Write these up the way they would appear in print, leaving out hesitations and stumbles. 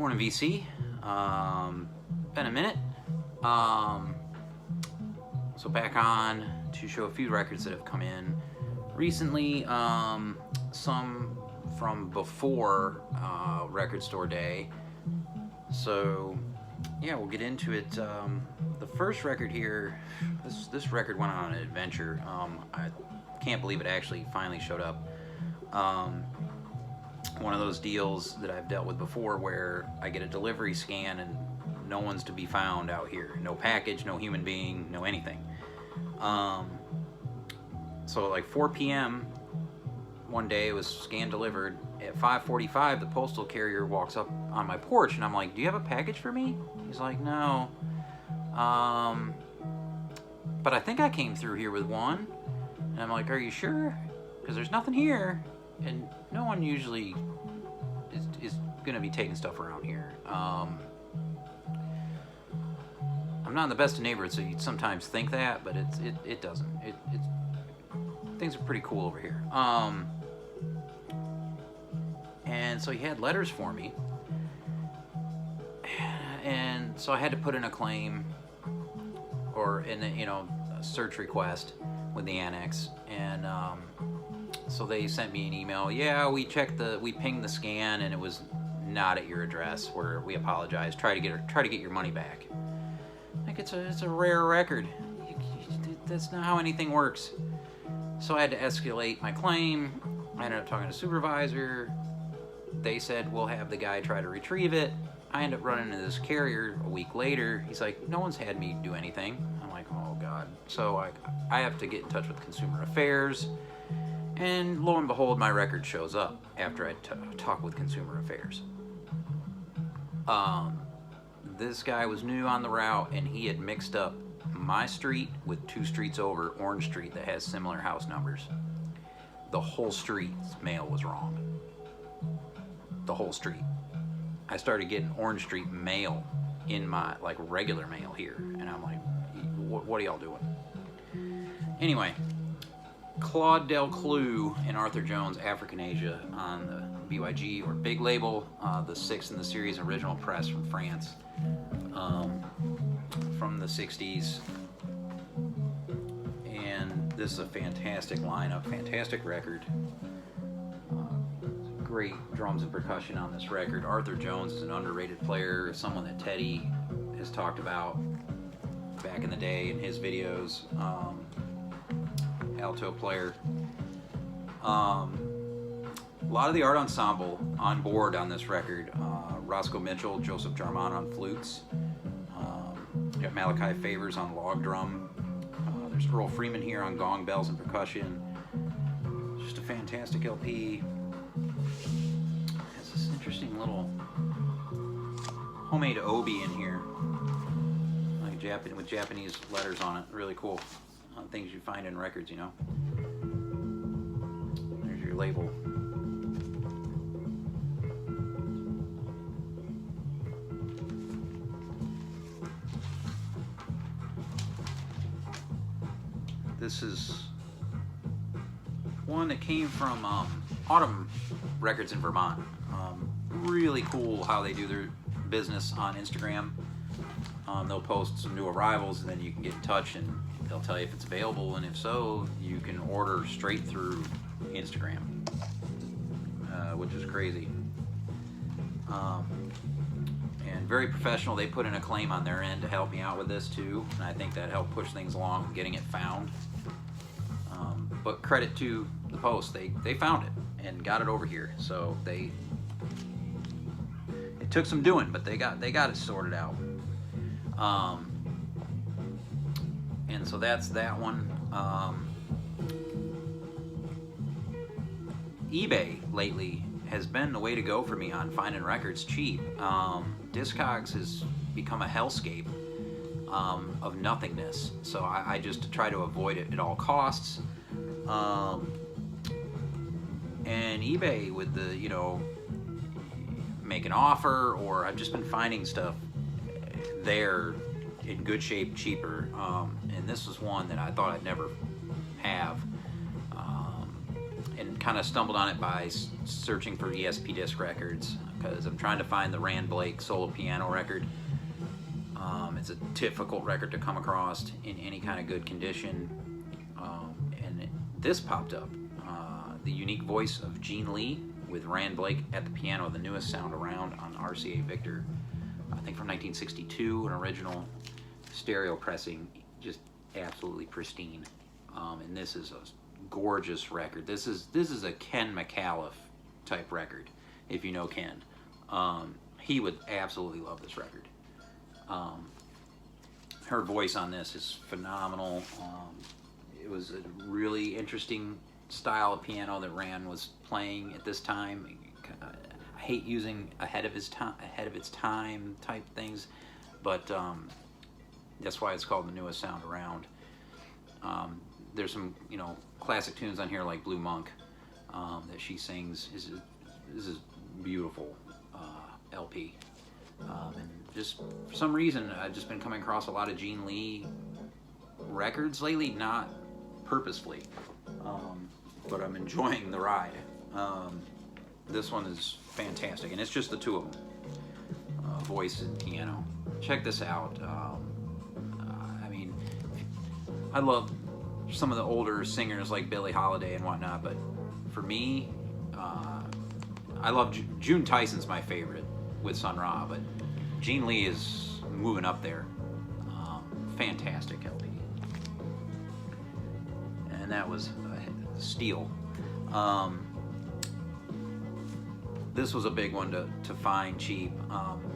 Morning, VC. Been a minute. So back on to show a few records that have come in recently. Some from before Record Store Day. So yeah, we'll get into it. The first record here, this record went on an adventure. I can't believe it actually finally showed up. One of those deals that I've dealt with before where I get a delivery scan and no one's to be found out here. No package, no human being, no anything. So like 4 p.m. one day it was scanned delivered. At 5:45 the postal carrier walks up on my porch and I'm like, do you have a package for me? He's like, no. But I think I came through here with one. And I'm like, are you sure? Because there's nothing here. And no one usually is going to be taking stuff around here. I'm not in the best of neighborhoods, so you sometimes think that, but it doesn't. Things are pretty cool over here. And so he had letters for me. And so I had to put in a claim or in a search request with the annex. And so they sent me an email. Yeah, we pinged the scan and it was not at your address. We apologize. Try to get your money back. Like it's a rare record. That's not how anything works. So I had to escalate my claim. I ended up talking to the supervisor. They said we'll have the guy try to retrieve it. I ended up running into this carrier a week later. He's like, no one's had me do anything. I'm like, oh God. So I have to get in touch with Consumer Affairs. And lo and behold, my record shows up after I talk with Consumer Affairs. This guy was new on the route, and he had mixed up my street with 2 streets over, Orange Street, that has similar house numbers. The whole street's mail was wrong. The whole street. I started getting Orange Street mail in my regular mail here, and I'm like, what are y'all doing? Anyway. Claude Delclue and Arthur Jones, African Asia, on the BYG or Big Label, the 6th in the series, original press from France, from the 60s. And this is a fantastic lineup, fantastic record. Great drums and percussion on this record. Arthur Jones is an underrated player, someone that Teddy has talked about back in the day in his videos. Alto player. A lot of the art ensemble on board on this record. Roscoe Mitchell, Joseph Jarman on flutes. You got Malachi Favors on log drum. There's Earl Freeman here on gong, bells, and percussion. Just a fantastic LP. Has this interesting little homemade obi in here, with Japanese letters on it. Really cool. Things you find in records, There's your label. This is one that came from Autumn Records in Vermont. Really cool how they do their business on Instagram. They'll post some new arrivals and then you can get in touch and they'll tell you if it's available, and if so, you can order straight through Instagram, which is crazy. And very professional. They put in a claim on their end to help me out with this too, and I think that helped push things along with getting it found. But credit to the Post, they found it and got it over here. So it took some doing, but they got it sorted out. And so that's that one. eBay lately has been the way to go for me on finding records cheap. Discogs has become a hellscape of nothingness, so I just try to avoid it at all costs. And eBay with the, make an offer, or I've just been finding stuff there in good shape cheaper, and this was one that I thought I'd never have, and kind of stumbled on it by searching for ESP disc records. because I'm trying to find the Rand Blake solo piano record. It's a difficult record to come across in any kind of good condition. This popped up. The unique voice of Gene Lee with Rand Blake at the piano, the newest sound around on RCA Victor. I think from 1962, an original stereo pressing, just absolutely pristine. And this is a gorgeous record. This is a Ken McAuliffe type record, if you know Ken. He would absolutely love this record. Her voice on this is phenomenal. It was a really interesting style of piano that Rand was playing at this time. I hate using ahead of its time type things, but that's why it's called the newest sound around. There's some classic tunes on here like Blue Monk that she sings. This is beautiful LP. And just for some reason, I've just been coming across a lot of Gene Lee records lately, not purposefully, but I'm enjoying the ride. This one is fantastic, and it's just the two of them, voice and piano. Check this out. I mean, I love some of the older singers like Billie Holiday and whatnot, but for me, I love June Tyson's my favorite with Sun Ra, but Gene Lee is moving up there. Fantastic LP. And that was a steal. This was a big one to find cheap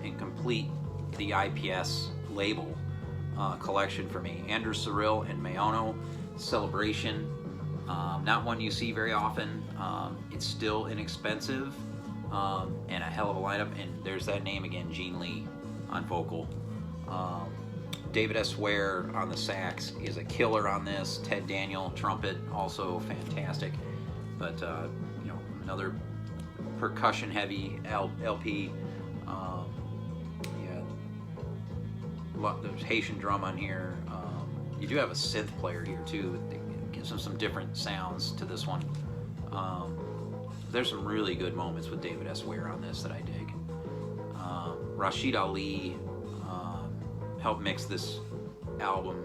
and complete the IPS label collection for me. Andrew Cyrille and Mayono Celebration. Not one you see very often. It's still inexpensive and a hell of a lineup. And there's that name again, Gene Lee on vocal. David S. Ware on the sax is a killer on this. Ted Daniel trumpet, also fantastic. But another percussion heavy LP. There's Haitian drum on here. You do have a synth player here too. It gives them some different sounds to this one. There's some really good moments with David S. Ware on this that I dig. Rashid Ali helped mix this album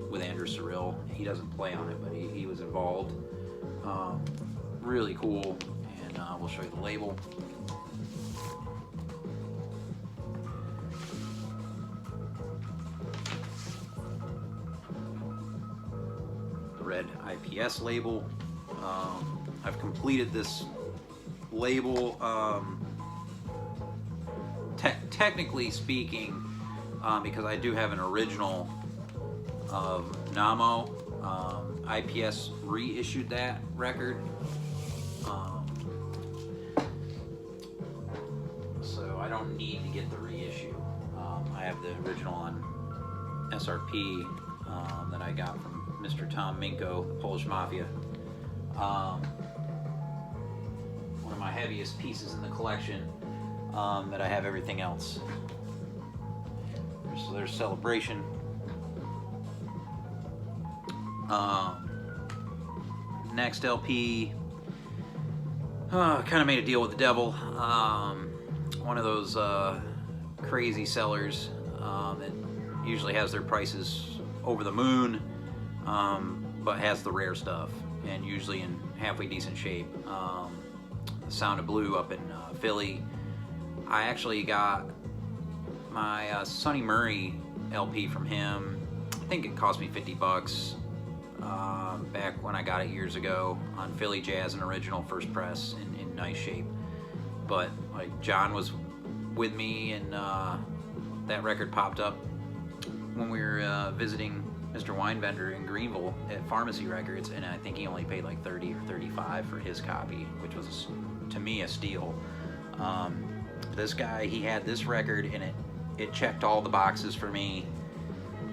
with Andrew Cyrille. He doesn't play on it, but he was involved. Really cool, and we'll show you the label. The red IPS label. I've completed this label. Technically speaking, because I do have an original of Namo. IPS reissued that record. So I don't need to get the reissue. I have the original on SRP that I got from Mr. Tom Minko, the Polish Mafia. One of my heaviest pieces in the collection that I have everything else. So there's Celebration. Next LP, kind of made a deal with the devil. One of those crazy sellers that usually has their prices over the moon, but has the rare stuff and usually in halfway decent shape. The Sound of Blue up in Philly. I actually got my Sonny Murray LP from him. I think it cost me $50 back when I got it years ago on Philly Jazz, an original first press in nice shape. But like John was with me, and that record popped up when we were visiting Mr. Winebender in Greenville at Pharmacy Records, and I think he only paid like $30 or $35 for his copy, which was to me a steal. This guy, he had this record, and it checked all the boxes for me.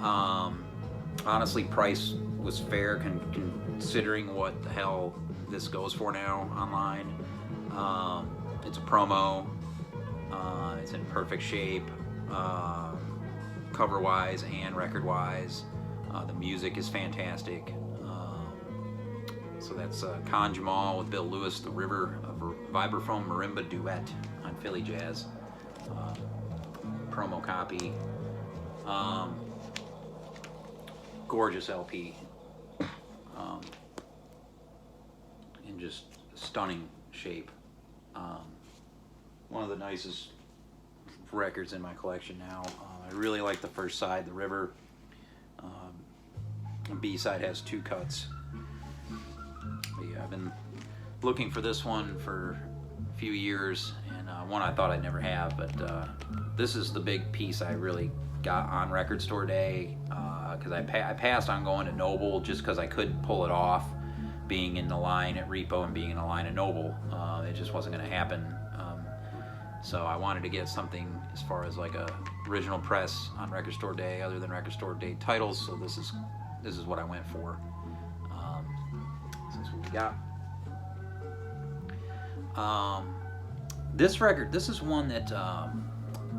Honestly, price was fair considering what the hell this goes for now online. It's a promo. It's in perfect shape, cover-wise and record-wise. The music is fantastic. So that's Khan Jamal with Bill Lewis, the River of Vibraphone Marimba Duet on Philly Jazz promo copy. Gorgeous LP. In just stunning shape. One of the nicest records in my collection now. I really like the first side, The River. The B-side has 2 cuts. But yeah, I've been looking for this one for a few years, and one I thought I'd never have, but this is the big piece I really got on Record Store Day, because I passed on going to Noble just because I couldn't pull it off, being in the line at Repo and being in the line at Noble. It just wasn't going to happen. So I wanted to get something as far as like a original press on Record Store Day, other than Record Store Day titles. So this is what I went for. So that's what we got. This record, this is one that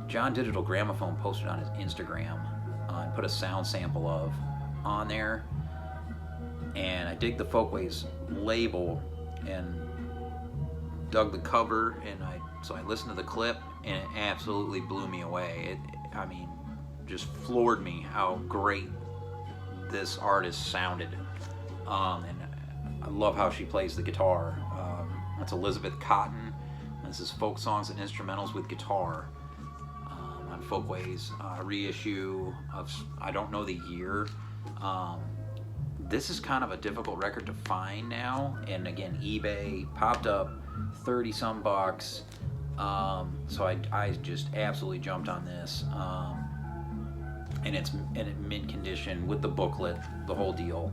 John Digital Gramophone posted on his Instagram and put a sound sample of on there. And I dig the Folkways label and dug the cover, and so I listened to the clip, and it absolutely blew me away. I mean, just floored me how great this artist sounded. And I love how she plays the guitar. That's Elizabeth Cotten. This is Folk Songs and Instrumentals with Guitar on Folkways reissue of, I don't know the year. This is kind of a difficult record to find now, and again, eBay popped up 30 some bucks. So I just absolutely jumped on this, and it's in mint condition with the booklet, the whole deal.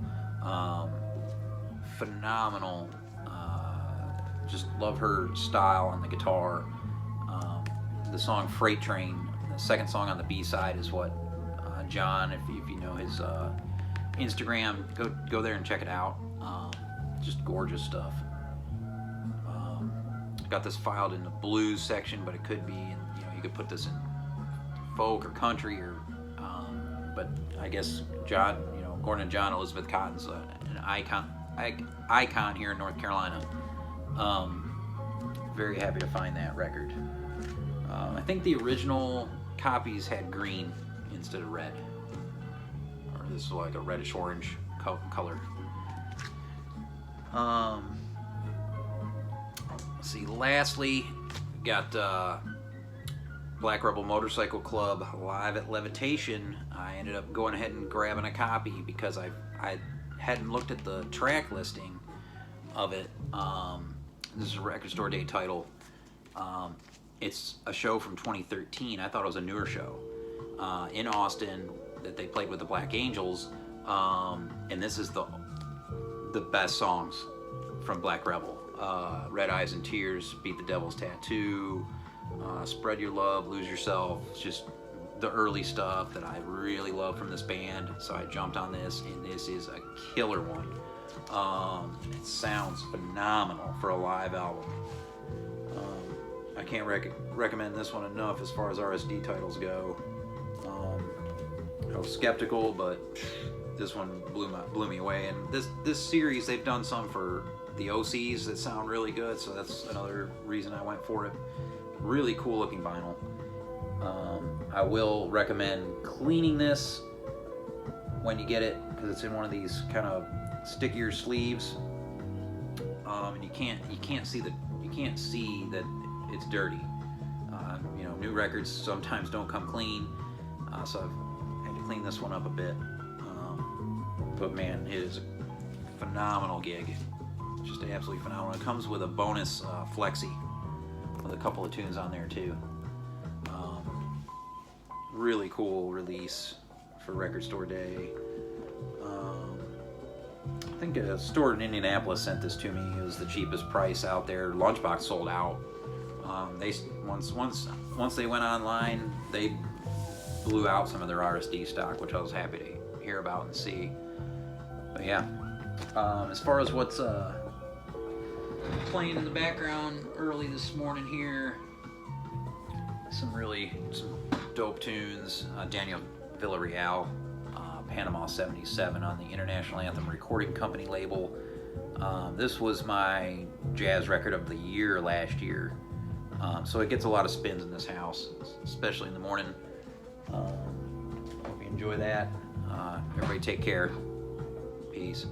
Phenomenal. Just love her style on the guitar. The song Freight Train, the second song on the B-side, is what John, if you know his Instagram, go there and check it out. Just gorgeous stuff. Got this filed in the blues section, but it could be, you could put this in folk or country, or but I guess John, Gordon John, Elizabeth Cotton's an icon here in North Carolina. Very happy to find that record. I think the original copies had green instead of red, or this is like a reddish orange color. Let's see. Lastly, got Black Rebel Motorcycle Club Live at Levitation. I ended up going ahead and grabbing a copy because I hadn't looked at the track listing of it. This is a Record Store Day title. It's a show from 2013. I thought it was a newer show in Austin that they played with the Black Angels, and this is the best songs from Black Rebel. Red Eyes and Tears, Beat the Devil's Tattoo, Spread Your Love, Lose Yourself. It's just the early stuff that I really love from this band, so I jumped on this, and this is a killer one. It sounds phenomenal for a live album. I can't recommend this one enough as far as RSD titles go. I was skeptical, but this one blew me away. And this series, they've done some for the OCs that sound really good, so that's another reason I went for it. Really cool looking vinyl. I will recommend cleaning this when you get it, because it's in one of these kind of stickier sleeves, and you can't see that it's dirty. New records sometimes don't come clean, so I've had to clean this one up a bit. But man, it is a phenomenal gig. Just absolutely phenomenal. It comes with a bonus flexi with a couple of tunes on there too. Really cool release for Record Store Day. I think a store in Indianapolis sent this to me. It was the cheapest price out there. Lunchbox sold out. They once they went online, they blew out some of their RSD stock, which I was happy to hear about and see. But yeah, as far as what's playing in the background early this morning here, some dope tunes. Daniel Villarreal, Panama 77 on the International Anthem Recording Company label. This was my jazz record of the year last year. So it gets a lot of spins in this house, especially in the morning. Hope you enjoy that. Everybody take care. Peace.